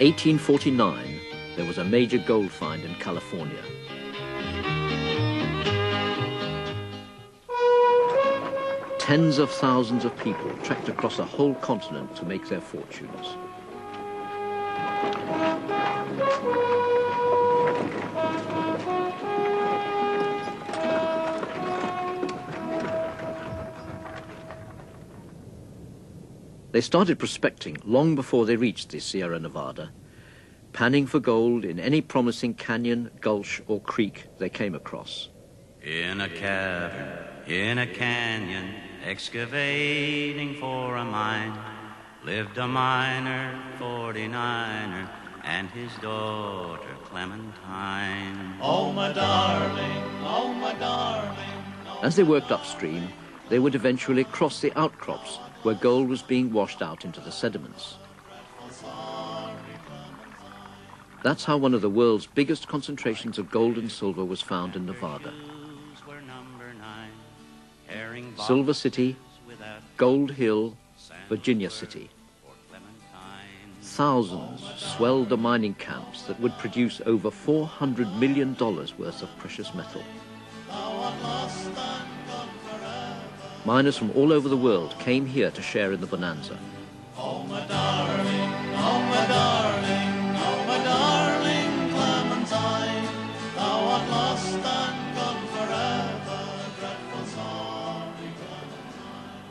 1849, there was a major gold find in California. Tens of thousands of people trekked across a whole continent to make their fortunes. They started prospecting long before they reached the Sierra Nevada, panning for gold in any promising canyon, gulch, or creek they came across. In a cavern, in a canyon, excavating for a mine, lived a miner, 49er, and his daughter Clementine. Oh, my darling, oh, my darling. Oh, as they worked upstream, they would eventually cross the outcrops where gold was being washed out into the sediments. That's how one of the world's biggest concentrations of gold and silver was found in Nevada. Silver City, Gold Hill, Virginia City. Thousands swelled the mining camps that would produce over $400 million worth of precious metal. Miners from all over the world came here to share in the bonanza. oh, my darling, oh, my darling, oh, my darling Clementine, thou art lost and gone forever, dreadful sorry Clementine.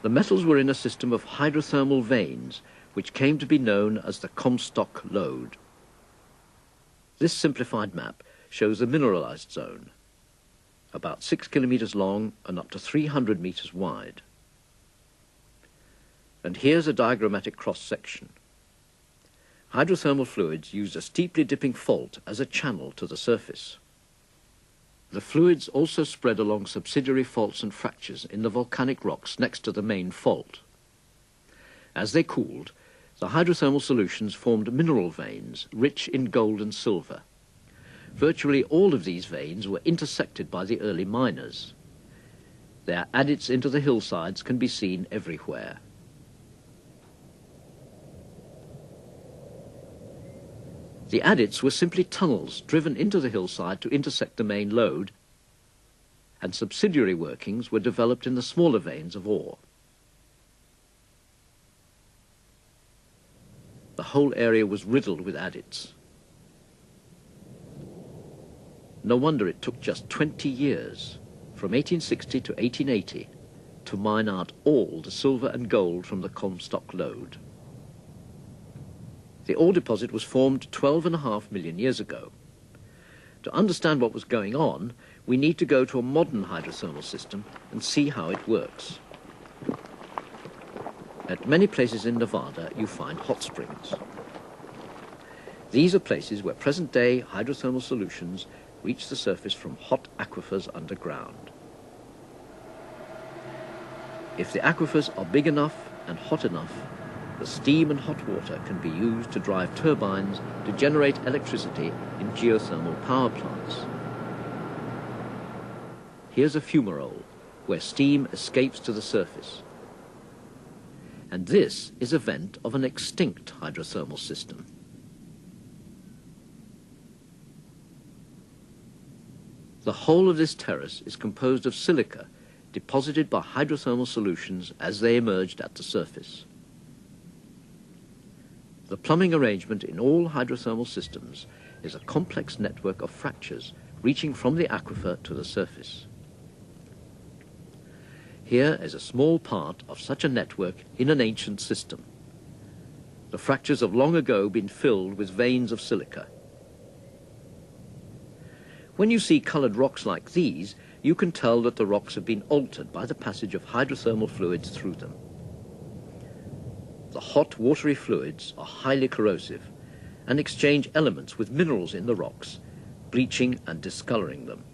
The metals were in a system of hydrothermal veins, which came to be known as the Comstock Lode. This simplified map shows the mineralized zone, about 6 kilometers long and up to 300 meters wide. And here's a diagrammatic cross-section. Hydrothermal fluids used a steeply dipping fault as a channel to the surface. The fluids also spread along subsidiary faults and fractures in the volcanic rocks next to the main fault. As they cooled, the hydrothermal solutions formed mineral veins rich in gold and silver. Virtually all of these veins were intersected by the early miners. Their adits into the hillsides can be seen everywhere. The adits were simply tunnels driven into the hillside to intersect the main lode, and subsidiary workings were developed in the smaller veins of ore. The whole area was riddled with adits. No wonder it took just 20 years, from 1860 to 1880, to mine out all the silver and gold from the Comstock Lode. The ore deposit was formed 12.5 million years ago. To understand what was going on, we need to go to a modern hydrothermal system and see how it works. At many places in Nevada, you find hot springs. These are places where present-day hydrothermal solutions reach the surface from hot aquifers underground. If the aquifers are big enough and hot enough, the steam and hot water can be used to drive turbines to generate electricity in geothermal power plants. Here's a fumarole, where steam escapes to the surface. And this is a vent of an extinct hydrothermal system. The whole of this terrace is composed of silica deposited by hydrothermal solutions as they emerged at the surface. The plumbing arrangement in all hydrothermal systems is a complex network of fractures reaching from the aquifer to the surface. Here is a small part of such a network in an ancient system. The fractures have long ago been filled with veins of silica. When you see colored rocks like these, you can tell that the rocks have been altered by the passage of hydrothermal fluids through them. The hot, watery fluids are highly corrosive and exchange elements with minerals in the rocks, bleaching and discoloring them.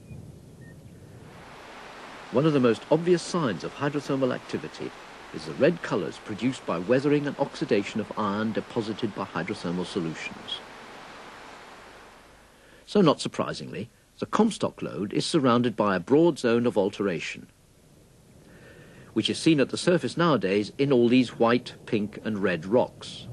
One of the most obvious signs of hydrothermal activity is the red colors produced by weathering and oxidation of iron deposited by hydrothermal solutions. So, not surprisingly, the Comstock Lode is surrounded by a broad zone of alteration. which is seen at the surface nowadays in all these white, pink and red rocks.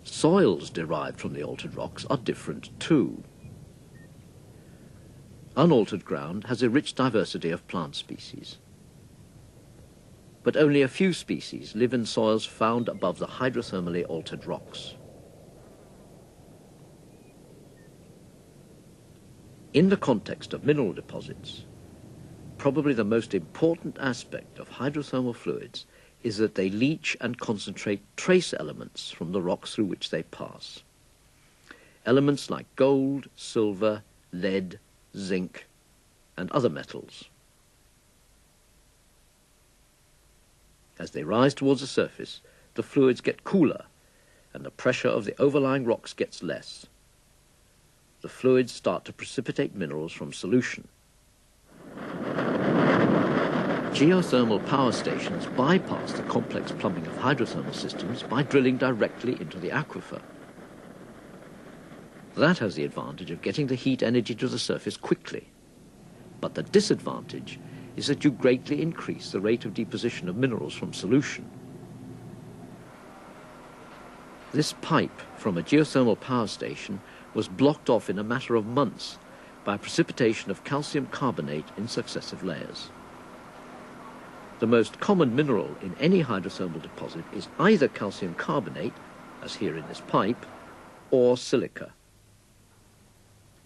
Soils derived from the altered rocks are different too. Unaltered ground has a rich diversity of plant species, but only a few species live in soils found above the hydrothermally altered rocks. In the context of mineral deposits, probably the most important aspect of hydrothermal fluids is that they leach and concentrate trace elements from the rocks through which they pass. Elements like gold, silver, lead, zinc, and other metals. As they rise towards the surface, the fluids get cooler and the pressure of the overlying rocks gets less. The fluids start to precipitate minerals from solution. Geothermal power stations bypass the complex plumbing of hydrothermal systems by drilling directly into the aquifer. That has the advantage of getting the heat energy to the surface quickly. But the disadvantage is that you greatly increase the rate of deposition of minerals from solution. This pipe from a geothermal power station was blocked off in a matter of months by precipitation of calcium carbonate in successive layers. The most common mineral in any hydrothermal deposit is either calcium carbonate, as here in this pipe, or silica.